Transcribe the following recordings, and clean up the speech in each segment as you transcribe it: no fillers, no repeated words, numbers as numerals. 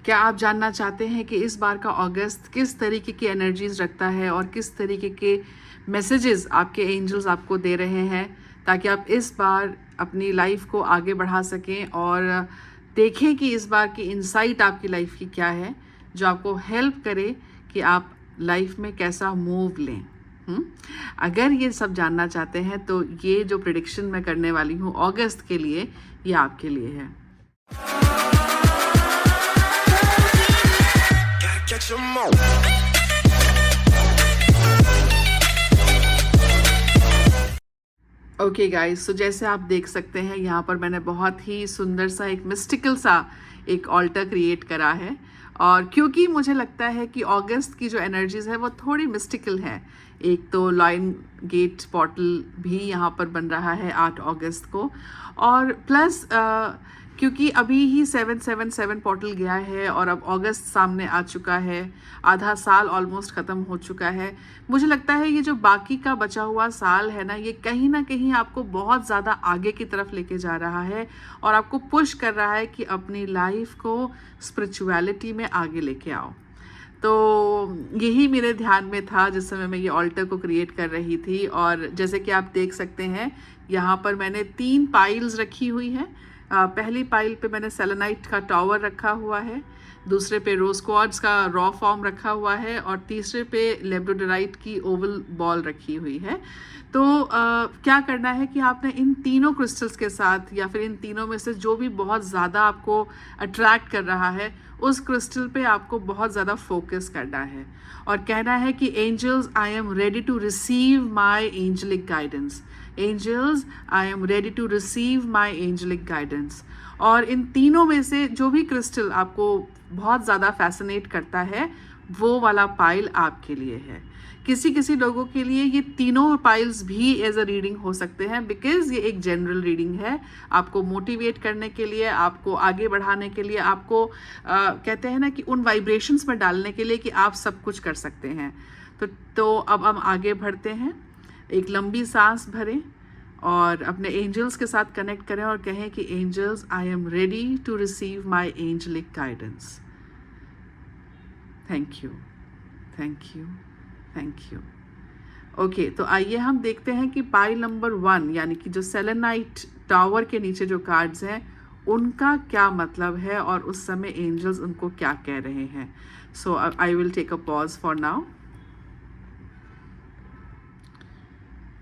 क्या आप जानना चाहते हैं कि इस बार का अगस्त किस तरीके की एनर्जीज रखता है और किस तरीके के मैसेजेस आपके एंजल्स आपको दे रहे हैं, ताकि आप इस बार अपनी लाइफ को आगे बढ़ा सकें और देखें कि इस बार की इंसाइट आपकी लाइफ की क्या है, जो आपको हेल्प करे कि आप लाइफ में कैसा मूव लें। अगर ये सब जानना चाहते हैं तो ये जो प्रिडिक्शन मैं करने वाली हूँ अगस्त के लिए, ये आपके लिए है। ओके गाइस, तो जैसे आप देख सकते हैं यहाँ पर मैंने बहुत ही सुंदर सा एक मिस्टिकल सा एक ऑल्टर क्रिएट करा है, और क्योंकि मुझे लगता है कि अगस्त की जो एनर्जीज है वो थोड़ी मिस्टिकल है। एक तो लाइन गेट पोर्टल भी यहाँ पर बन रहा है 8 अगस्त को, और प्लस क्योंकि अभी ही 777 पोर्टल गया है और अब अगस्त सामने आ चुका है, आधा साल ऑलमोस्ट ख़त्म हो चुका है। मुझे लगता है ये जो बाकी का बचा हुआ साल है ना, ये कहीं ना कहीं आपको बहुत ज़्यादा आगे की तरफ लेके जा रहा है और आपको पुश कर रहा है कि अपनी लाइफ को स्पिरिचुअलिटी में आगे लेके आओ। तो यही मेरे ध्यान में था जिस समय मैं ये ऑल्टर को क्रिएट कर रही थी। और जैसे कि आप देख सकते हैं यहाँ पर मैंने 3 पाइल्स रखी हुई हैं। पहली पाइल पे मैंने सेलेनाइट का टावर रखा हुआ है, दूसरे पे रोज क्वार्ट्ज का रॉ फॉर्म रखा हुआ है, और तीसरे पे लेब्रोडोराइट की ओवल बॉल रखी हुई है। तो क्या करना है कि आपने इन तीनों क्रिस्टल्स के साथ या फिर इन तीनों में से जो भी बहुत ज़्यादा आपको अट्रैक्ट कर रहा है उस क्रिस्टल पे आपको बहुत ज़्यादा फोकस करना है और कहना है कि angels, I am ready to receive my angelic guidance. Angels, I am ready to receive my angelic guidance. और इन तीनों में से जो भी क्रिस्टल आपको बहुत ज़्यादा फैसिनेट करता है वो वाला पाइल आपके लिए है। किसी किसी लोगों के लिए ये तीनों पाइल्स भी एज अ रीडिंग हो सकते हैं, बिकॉज ये एक जनरल रीडिंग है। आपको मोटिवेट करने के लिए, आपको आगे बढ़ाने के लिए, आपको कहते हैं ना कि उन वाइब्रेशंस में डालने के लिए कि आप सब कुछ कर सकते हैं। तो अब हम आगे बढ़ते हैं। एक लंबी सांस भरें और अपने एंजल्स के साथ कनेक्ट करें और कहें कि angels, I am ready to receive my angelic guidance. Thank you, thank you, thank you. Okay, तो आइए हम देखते हैं कि पाइल नंबर 1 यानी कि जो सेलेनाइट टावर के नीचे जो कार्ड्स हैं उनका क्या मतलब है और उस समय एंजल्स उनको क्या कह रहे हैं। So I will take a pause for now.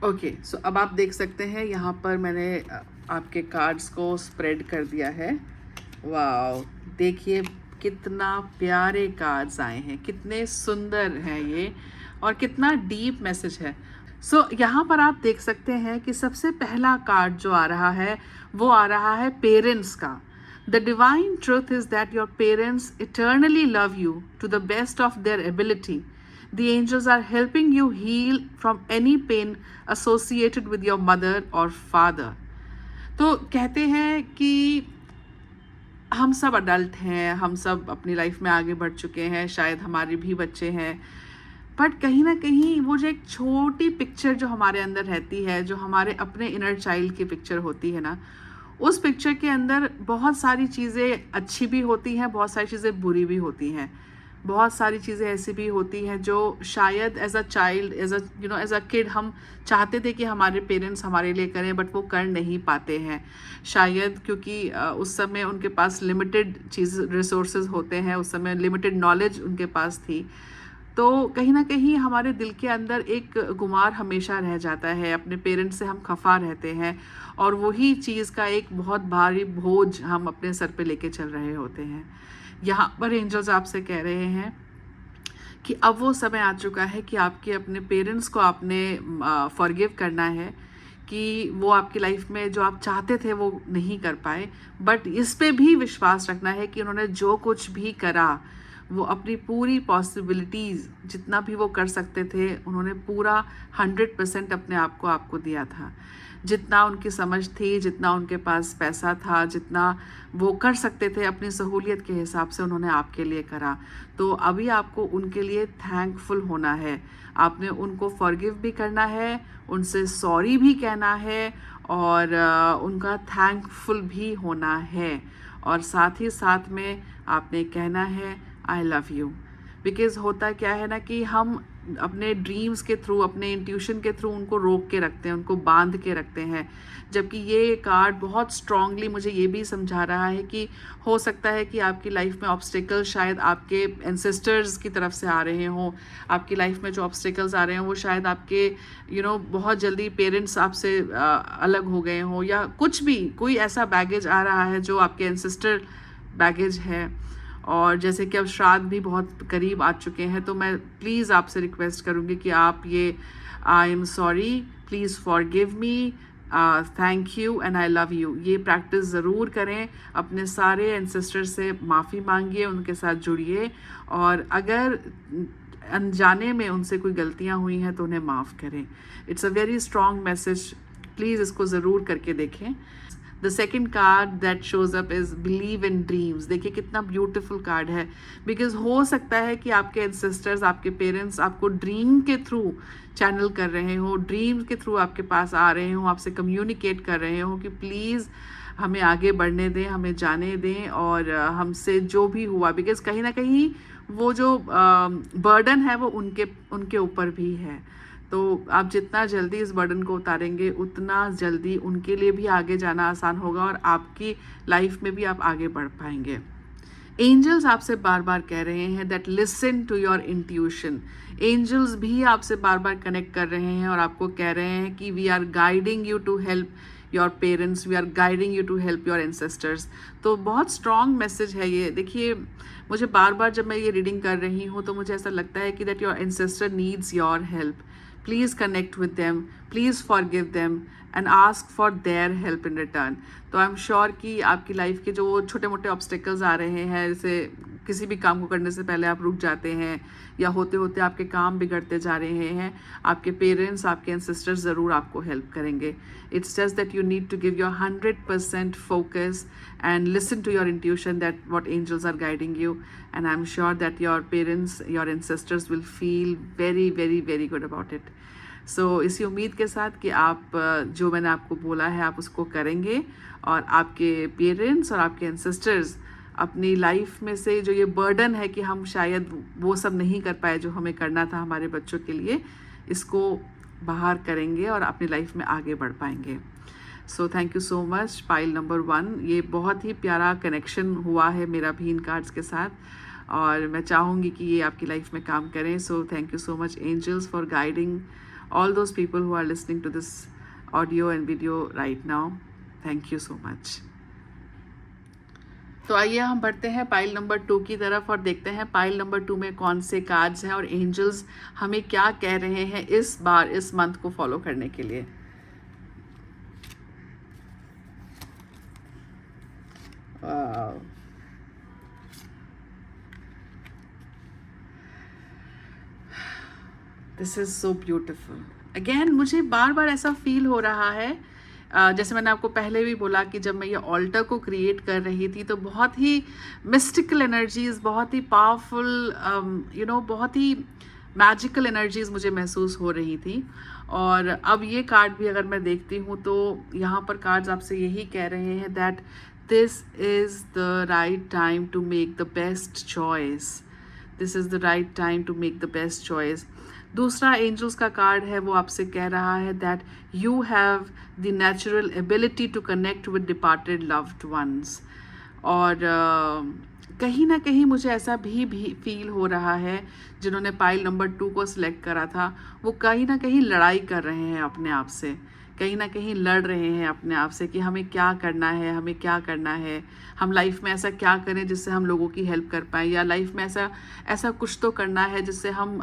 Okay, so अब आप देख सकते हैं यहाँ पर मैंने आपके कार्ड्स को स्प्रेड कर दिया है। वाओ, देखिए कितना प्यारे कार्ड्स आए हैं, कितने सुंदर हैं ये, और कितना डीप मैसेज है। सो यहाँ पर आप देख सकते हैं कि सबसे पहला कार्ड जो आ रहा है वो आ रहा है पेरेंट्स का। The divine truth is that your parents eternally love you to the best of their ability. The angels are helping you heal from any pain associated with your mother or father. तो कहते हैं कि हम सब adult हैं, हम सब अपनी लाइफ में आगे बढ़ चुके हैं, शायद हमारे भी बच्चे हैं, बट कहीं ना कहीं वो जो एक छोटी पिक्चर जो हमारे अंदर रहती है, जो हमारे अपने इनर चाइल्ड की पिक्चर होती है ना, उस पिक्चर के अंदर बहुत सारी चीज़ें अच्छी भी होती हैं, बहुत सारी चीज़ें बुरी भी होती हैं, बहुत सारी चीज़ें ऐसी भी होती हैं जो शायद as a child, as a kid हम चाहते थे कि हमारे पेरेंट्स हमारे लिए करें, बट वो कर नहीं पाते हैं। शायद क्योंकि उस समय उनके पास लिमिटेड रिसोर्सेज होते हैं, उस समय लिमिटेड नॉलेज उनके पास थी। तो कहीं ना कहीं हमारे दिल के अंदर एक गुमार हमेशा रह जाता है, अपने पेरेंट्स से हम खफा रहते हैं और वही चीज़ का एक बहुत भारी बोझ हम अपने सर पे लेके चल रहे होते हैं। यहाँ पर एंजल्स आपसे कह रहे हैं कि अब वो समय आ चुका है कि आपके अपने पेरेंट्स को आपने फॉरगिव करना है कि वो आपकी लाइफ में जो आप चाहते थे वो नहीं कर पाए, बट इस पे भी विश्वास रखना है कि उन्होंने जो कुछ भी करा वो अपनी पूरी पॉसिबिलिटीज़ जितना भी वो कर सकते थे उन्होंने पूरा 100% अपने आप को आपको दिया था। जितना उनकी समझ थी, जितना उनके पास पैसा था, जितना वो कर सकते थे अपनी सहूलियत के हिसाब से उन्होंने आपके लिए करा। तो अभी आपको उनके लिए थैंकफुल होना है, आपने उनको फॉरगिव भी करना है, उनसे सॉरी भी कहना है और उनका थैंकफुल भी होना है। और साथ ही साथ में आपने कहना है आई लव यू। बिकॉज होता क्या है ना कि हम अपने ड्रीम्स के थ्रू, अपने इंट्यूशन के थ्रू उनको रोक के रखते हैं, उनको बांध के रखते हैं, जबकि ये कार्ड बहुत स्ट्रांगली मुझे ये भी समझा रहा है कि हो सकता है कि आपकी लाइफ में ऑब्स्टिकल शायद आपके एंसेस्टर्स की तरफ से आ रहे हों। आपकी लाइफ में जो ऑब्स्टिकल्स आ रहे हैं वो शायद आपके बहुत जल्दी पेरेंट्स आपसे अलग हो गए हों, या कुछ भी कोई ऐसा बैगेज आ रहा है जो आपके एंसेस्टर बैगेज है। और जैसे कि अब श्राद्ध भी बहुत करीब आ चुके हैं, तो मैं प्लीज़ आपसे रिक्वेस्ट करूँगी कि आप ये I am sorry, please forgive me, thank you and I love you, ये प्रैक्टिस ज़रूर करें। अपने सारे एंसेस्टर से माफ़ी मांगिए, उनके साथ जुड़िए, और अगर अनजाने में उनसे कोई गलतियाँ हुई हैं तो उन्हें माफ़ करें। It's a very strong message, please इसको ज़रूर करके देखें। The second card that shows up is believe in dreams. देखिए कितना ब्यूटिफुल कार्ड है, बिकॉज हो सकता है कि आपके एंसेस्टर्स, आपके पेरेंट्स आपको ड्रीम के थ्रू चैनल कर रहे हो, ड्रीम के थ्रू आपके पास आ रहे हो, आपसे कम्युनिकेट कर रहे हो कि प्लीज़ हमें आगे बढ़ने दें, हमें जाने दें, और हमसे जो भी हुआ, बिकॉज कहीं ना कहीं वो जो बर्डन है वो उनके ऊपर भी है। तो आप जितना जल्दी इस बर्डन को उतारेंगे उतना जल्दी उनके लिए भी आगे जाना आसान होगा, और आपकी लाइफ में भी आप आगे बढ़ पाएंगे। एंजल्स आपसे बार बार कह रहे हैं that listen to your intuition. Angels भी आपसे बार बार कनेक्ट कर रहे हैं और आपको कह रहे हैं कि we are guiding you to help your parents, we are guiding you to help your ancestors. तो बहुत स्ट्रॉन्ग मैसेज है ये। देखिए मुझे बार बार जब मैं ये रीडिंग कर रही हूँ तो मुझे ऐसा लगता है कि that your ancestor needs your help. Please connect with them, please forgive them and ask for their help in return. तो आई एम श्योर कि आपकी लाइफ के जो छोटे मोटे ऑब्स्टिकल्स आ रहे हैं, जैसे किसी भी काम को करने से पहले आप रुक जाते हैं, या होते होते आपके काम बिगड़ते जा रहे हैं, आपके पेरेंट्स, आपके एंसेस्टर्स ज़रूर आपको हेल्प करेंगे। It's just that you need to give your 100% focus and listen to your intuition that what angels are guiding you, and I'm sure that your parents, your ancestors will feel very very very good about it. So इसी उम्मीद के साथ कि आप जो मैंने आपको बोला है आप उसको करेंगे, और आपके पेरेंट्स और आपके एंसेस्टर्स अपनी लाइफ में से जो ये बर्डन है कि हम शायद वो सब नहीं कर पाए जो हमें करना था हमारे बच्चों के लिए, इसको बाहर करेंगे और अपनी लाइफ में आगे बढ़ पाएंगे। सो thank you so much. Pile number 1, ये बहुत ही प्यारा कनेक्शन हुआ है मेरा भी इन कार्ड्स के साथ, और मैं चाहूँगी कि ये आपकी लाइफ में काम करें। So thank you so much angels for guiding all those people who are listening to this audio and video right now. Thank you so much. तो आइए हम बढ़ते हैं पाइल नंबर 2 की तरफ और देखते हैं पाइल नंबर 2 में कौन से कार्ड्स हैं और एंजल्स हमें क्या कह रहे हैं इस बार, इस मंथ को फॉलो करने के लिए। This is so beautiful. Again मुझे बार बार ऐसा फील हो रहा है, जैसे मैंने आपको पहले भी बोला कि जब मैं ये ऑल्टर को क्रिएट कर रही थी तो बहुत ही मिस्टिकल एनर्जीज, बहुत ही पावरफुल बहुत ही मैजिकल एनर्जीज मुझे महसूस हो रही थी। और अब ये कार्ड भी अगर मैं देखती हूँ तो यहाँ पर कार्ड्स आपसे यही कह रहे हैं that this is the right time to make the best choice. This is the right time to make the best choice. दूसरा एंजल्स का कार्ड है, वो आपसे कह रहा है that you have the natural ability to connect with departed loved ones. और कहीं ना कहीं मुझे ऐसा भी फील हो रहा है, जिन्होंने पाइल नंबर 2 को सिलेक्ट करा था वो कहीं ना कहीं लड़ाई कर रहे हैं अपने आप से, कहीं ना कहीं लड़ रहे हैं अपने आप से कि हमें क्या करना है, हमें क्या करना है, हम लाइफ में ऐसा क्या करें जिससे हम लोगों की हेल्प कर पाएँ, या लाइफ में ऐसा कुछ तो करना है जिससे हम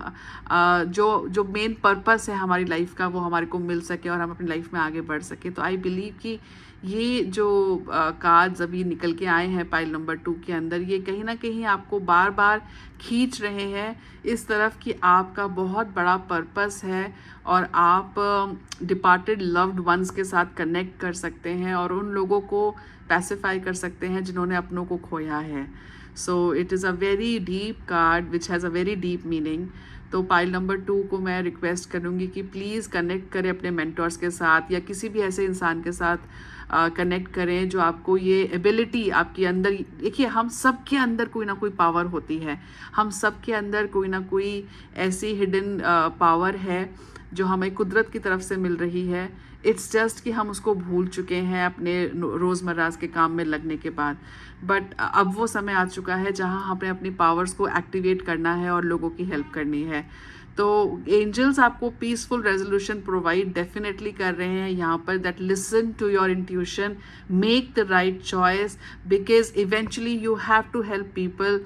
जो मेन पर्पस है हमारी लाइफ का वो हमारे को मिल सके और हम अपनी लाइफ में आगे बढ़ सके। तो आई बिलीव कि ये जो कार्ड्स अभी निकल के आए हैं पाइल नंबर 2 के अंदर, ये कहीं ना कहीं आपको बार बार खींच रहे हैं इस तरफ कि आपका बहुत बड़ा पर्पस है और आप डिपार्टेड लव्ड वंस के साथ कनेक्ट कर सकते हैं और उन लोगों को पैसिफाई कर सकते हैं जिन्होंने अपनों को खोया है। So it is a very deep card which has a very deep meaning. तो पाइल नंबर 2 को मैं रिक्वेस्ट करूँगी कि प्लीज़ कनेक्ट करें अपने मेंटर्स के साथ या किसी भी ऐसे इंसान के साथ कनेक्ट करें जो आपको ये एबिलिटी आपके अंदर, देखिए हम सब के अंदर कोई ना कोई पावर होती है, हम सब के अंदर कोई ना कोई ऐसी हिडन पावर है जो हमें कुदरत की तरफ से मिल रही है। इट्स जस्ट कि हम उसको भूल चुके हैं अपने रोज़मर्रा के काम में लगने के बाद। बट अब वो समय आ चुका है जहाँ हमें अपनी पावर्स को एक्टिवेट करना है और लोगों की हेल्प करनी है। तो एंजल्स आपको पीसफुल रेजोल्यूशन प्रोवाइड डेफिनेटली कर रहे हैं यहाँ पर, that listen to your intuition, make the right choice, because eventually you have to help people,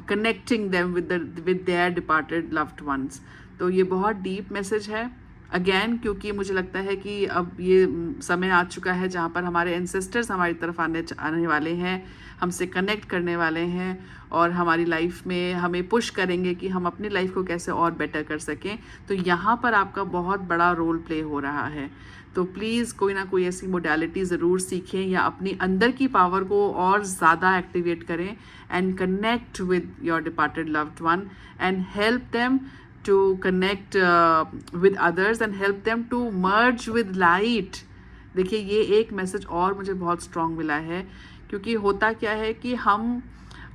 connecting them with their departed loved ones. तो ये बहुत डीप मैसेज है अगेन, क्योंकि मुझे लगता है कि अब ये समय आ चुका है जहाँ पर हमारे एंसेस्टर्स हमारी तरफ आने वाले हैं, हमसे कनेक्ट करने वाले हैं और हमारी लाइफ में हमें पुश करेंगे कि हम अपनी लाइफ को कैसे और बेटर कर सकें। तो यहाँ पर आपका बहुत बड़ा रोल प्ले हो रहा है। तो प्लीज़ कोई ना कोई ऐसी मोडालिटी ज़रूर सीखें या अपनी अंदर की पावर को और ज़्यादा एक्टिवेट करें and connect with your departed loved one and help them to connect with others and help them to merge with light। देखिए ये एक मैसेज और मुझे बहुत स्ट्रॉन्ग मिला है, क्योंकि होता क्या है कि हम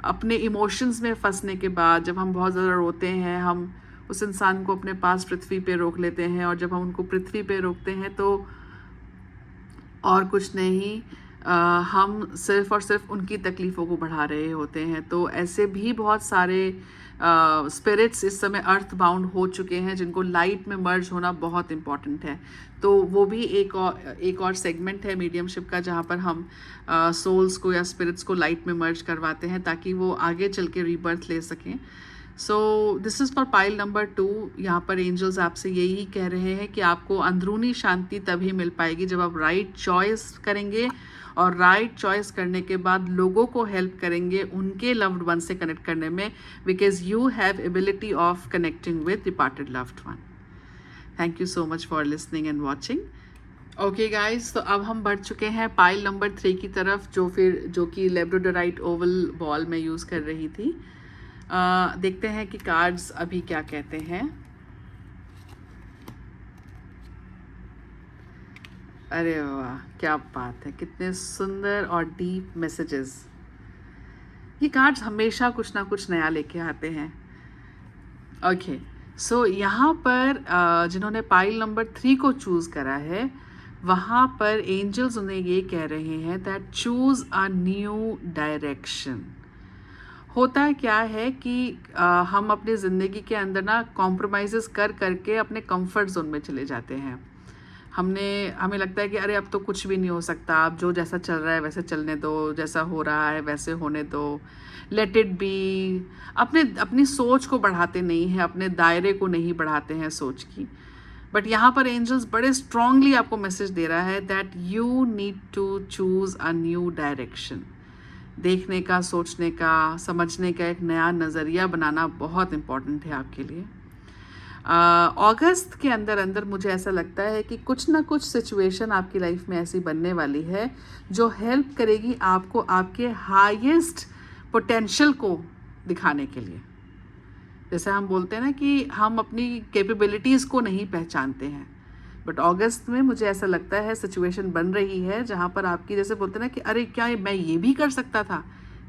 अपने इमोशंस में फंसने के बाद जब हम बहुत ज़्यादा रोते हैं, हम उस इंसान को अपने पास पृथ्वी पे रोक लेते हैं, और जब हम उनको पृथ्वी पे रोकते हैं तो और कुछ नहीं, हम सिर्फ और सिर्फ उनकी तकलीफ़ों को बढ़ा रहे होते हैं। तो ऐसे भी बहुत सारे स्पिरिट्स इस समय अर्थ बाउंड हो चुके हैं जिनको लाइट में मर्ज होना बहुत इम्पॉर्टेंट है। तो वो भी एक और सेगमेंट है मीडियमशिप का जहाँ पर हम सोल्स को या स्पिरिट्स को लाइट में मर्ज करवाते हैं ताकि वो आगे चल के रीबर्थ ले सकें। So this is for pile number 2। यहाँ पर एंजल्स आपसे यही कह रहे हैं कि आपको अंदरूनी शांति तभी मिल पाएगी जब आप राइट चॉइस करेंगे, और राइट चॉइस करने के बाद लोगों को हेल्प करेंगे उनके लव्ड वन से कनेक्ट करने में, because you have ability of connecting with departed loved one. Thank you so much for listening and watching. Okay guys, तो अब हम बढ़ चुके हैं पाइल नंबर 3 की तरफ, जो कि लेब्रोडोराइट ओवल बॉल में यूज़ कर रही थी। देखते हैं कि कार्ड्स अभी क्या कहते हैं। अरे वाह, क्या बात है, कितने सुंदर और डीप मैसेजेस। ये कार्ड्स हमेशा कुछ ना कुछ नया लेके आते हैं। ओके, सो यहाँ पर जिन्होंने पाइल नंबर 3 को चूज़ करा है, वहाँ पर एंजल्स उन्हें ये कह रहे हैं that choose a new direction. होता क्या है कि हम अपनी ज़िंदगी के अंदर ना कॉम्प्रोमाइज़ कर करके अपने कंफर्ट जोन में चले जाते हैं। हमें लगता है कि अरे अब तो कुछ भी नहीं हो सकता, अब जो जैसा चल रहा है वैसे चलने दो, जैसा हो रहा है वैसे होने दो, लेट इट बी। अपनी सोच को बढ़ाते नहीं हैं, अपने दायरे को नहीं बढ़ाते हैं सोच की। बट यहाँ पर एंजल्स बड़े स्ट्रांगली आपको मैसेज दे रहा है that you need to choose a new direction. देखने का, सोचने का, समझने का एक नया नज़रिया बनाना बहुत इम्पॉर्टेंट है आपके लिए। अगस्त के अंदर मुझे ऐसा लगता है कि कुछ ना कुछ सिचुएशन आपकी लाइफ में ऐसी बनने वाली है जो हेल्प करेगी आपको आपके हाईएस्ट पोटेंशियल को दिखाने के लिए। जैसे हम बोलते हैं ना कि हम अपनी कैपेबिलिटीज़ को नहीं पहचानते हैं, बट अगस्त में मुझे ऐसा लगता है सिचुएशन बन रही है जहाँ पर आपकी, जैसे बोलते हैं ना कि अरे क्या मैं ये भी कर सकता था,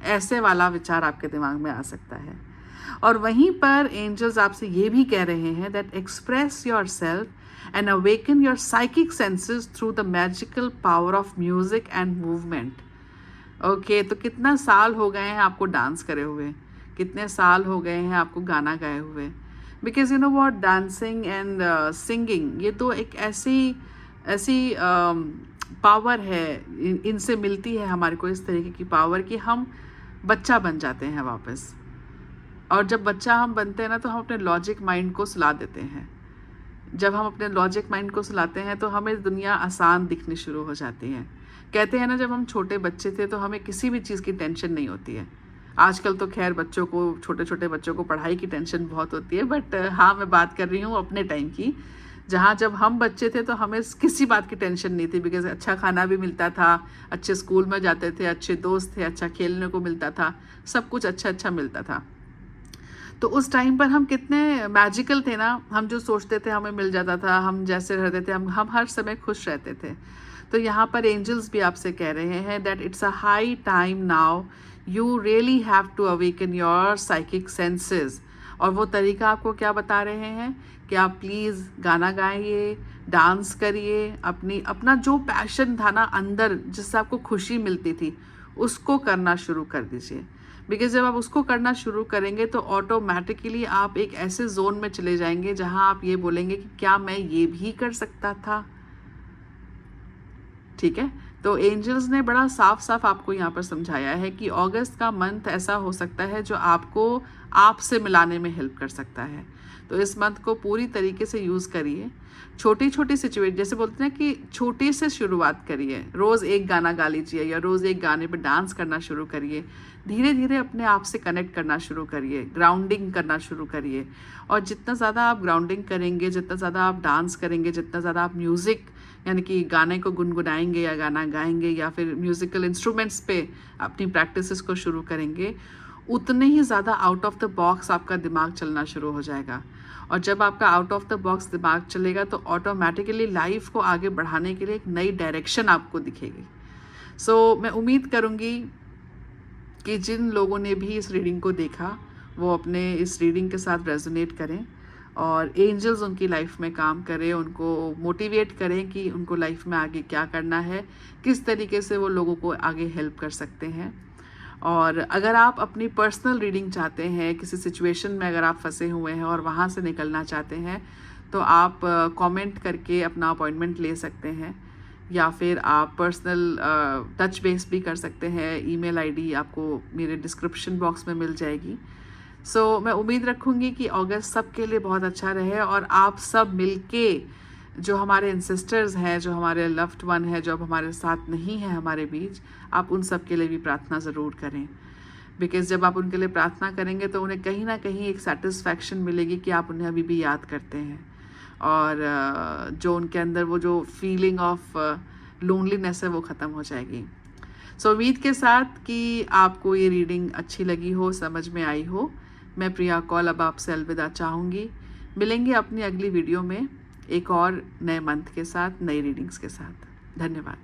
ऐसे वाला विचार आपके दिमाग में आ सकता है। और वहीं पर एंजल्स आपसे ये भी कह रहे हैं that express your self and awaken your psychic senses through the magical power of music and movement. Okay, तो कितना साल हो गए हैं आपको डांस करे हुए, कितने साल हो गए हैं आपको गाना गाए हुए, because you know what, dancing and singing ये तो एक ऐसी पावर है, इनसे मिलती है हमारे को इस तरीके की पावर कि हम बच्चा बन जाते हैं वापस। और जब बच्चा हम बनते हैं ना तो हम अपने लॉजिक माइंड को सुला देते हैं। जब हम अपने लॉजिक माइंड को सुलाते हैं तो हमें दुनिया आसान दिखनी शुरू हो जाती है। कहते हैं ना, जब हम छोटे बच्चे थे तो हमें किसी भी चीज़ की टेंशन नहीं होती है। आजकल तो खैर बच्चों को, छोटे छोटे बच्चों को पढ़ाई की टेंशन बहुत होती है, बट हाँ, मैं बात कर रही हूँ अपने टाइम की, जहाँ जब हम बच्चे थे तो हमें किसी बात की टेंशन नहीं थी, बिकॉज अच्छा खाना भी मिलता था, अच्छे स्कूल में जाते थे, अच्छे दोस्त थे, अच्छा खेलने को मिलता था, सब कुछ अच्छा मिलता था। तो उस टाइम पर हम कितने मैजिकल थे ना, हम जो सोचते थे हमें मिल जाता था, हम जैसे रहते थे हम हर समय खुश रहते थे। तो यहाँ पर एंजल्स भी आपसे कह रहे हैं that it's a high time now, you really have to awaken your psychic senses. और वो तरीका आपको क्या बता रहे हैं कि आप प्लीज़ गाना गाइए, डांस करिए, अपना जो पैशन था ना अंदर, जिससे आपको खुशी मिलती थी, उसको करना शुरू कर दीजिए। बिकॉज जब आप उसको करना शुरू करेंगे तो ऑटोमेटिकली आप एक ऐसे जोन में चले जाएंगे जहां आप ये बोलेंगे कि क्या मैं ये भी कर सकता था। ठीक है, तो एंजल्स ने बड़ा साफ साफ आपको यहाँ पर समझाया है कि अगस्त का मंथ ऐसा हो सकता है जो आपको आपसे मिलाने में हेल्प कर सकता है। तो इस मंथ को पूरी तरीके से यूज़ करिए। छोटी छोटी सिचुएशन, जैसे बोलते हैं कि छोटी से शुरुआत करिए, रोज़ एक गाना गा लीजिए या रोज़ एक गाने पर डांस करना शुरू करिए। धीरे धीरे अपने आप से कनेक्ट करना शुरू करिए, ग्राउंडिंग करना शुरू करिए। और जितना ज़्यादा आप ग्राउंडिंग करेंगे, जितना ज़्यादा आप डांस करेंगे, जितना ज़्यादा आप म्यूज़िक यानी कि गाने को गुनगुनाएंगे या गाना गाएंगे या फिर म्यूज़िकल इंस्ट्रूमेंट्स पे अपनी प्रैक्टिसेस को शुरू करेंगे, उतने ही ज़्यादा आउट ऑफ द बॉक्स आपका दिमाग चलना शुरू हो जाएगा। और जब आपका आउट ऑफ द बॉक्स दिमाग चलेगा तो ऑटोमेटिकली लाइफ को आगे बढ़ाने के लिए एक नई डायरेक्शन आपको दिखेगी। सो मैं उम्मीद करूँगी कि जिन लोगों ने भी इस रीडिंग को देखा वो अपने इस रीडिंग के साथ रेजोनेट करें और एंजल्स उनकी लाइफ में काम करें, उनको मोटिवेट करें कि उनको लाइफ में आगे क्या करना है, किस तरीके से वो लोगों को आगे हेल्प कर सकते हैं। और अगर आप अपनी पर्सनल रीडिंग चाहते हैं, किसी सिचुएशन में अगर आप फंसे हुए हैं और वहाँ से निकलना चाहते हैं, तो आप कमेंट करके अपना अपॉइंटमेंट ले सकते हैं या फिर आप पर्सनल टच बेस भी कर सकते हैं। ईमेल आईडी आपको मेरे डिस्क्रिप्शन बॉक्स में मिल जाएगी। सो मैं उम्मीद रखूँगी कि अगस्त सबके लिए बहुत अच्छा रहे और आप सब मिलके जो हमारे एंसेस्टर्स हैं, जो हमारे लव्ड वन है, जो अब हमारे साथ नहीं है हमारे बीच, आप उन सब के लिए भी प्रार्थना ज़रूर करें। बिकॉज़ जब आप उनके लिए प्रार्थना करेंगे तो उन्हें कहीं ना कहीं एक सेटिस्फैक्शन मिलेगी कि आप उन्हें अभी भी याद करते हैं और जो उनके अंदर वो जो फीलिंग ऑफ लोनलीनेस है वो ख़त्म हो जाएगी। सो उम्मीद के साथ कि आपको ये रीडिंग अच्छी लगी हो, समझ में आई हो, मैं प्रिया कौल अब आपसे अलविदा चाहूँगी। मिलेंगे अपनी अगली वीडियो में एक और नए मंथ के साथ, नई रीडिंग्स के साथ। धन्यवाद।